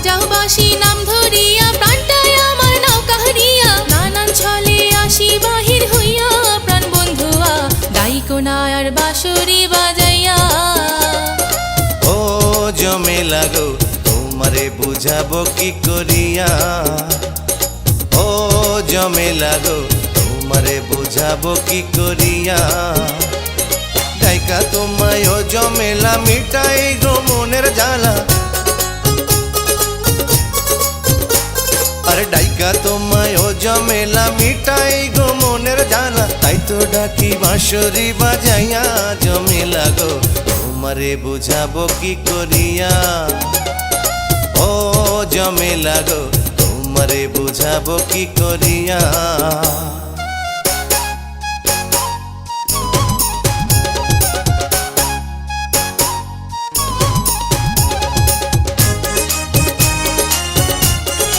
বাজাও বাঁশি নাম ধরিয়া প্রাণটায় আমার নাও কাহারিয়া নানান ছলে আসি বাহির হইয়া প্রাণ বন্ধুয়া দাইকোনা আর বাঁশরি বাজাইয়া। ও জমেলা গো তোমারে বুঝাবো কি করিয়া, ও জমেলা গো তোমারে বুঝাবো কি করিয়া। ডাইকা তোমায় ও জমেলা মিটাই গো মনের জ্বালা, আরে ডাইকা তোমায় ও জমেলা মিটাই গো মনের জ্বালা। তাই তো ডাকি বাঁশরি বাজাইয়া জমেলা গো তোমারে বুঝাবো কি করিয়া, ও জমেলা গো তোমারে বুঝাবো কি করিয়া।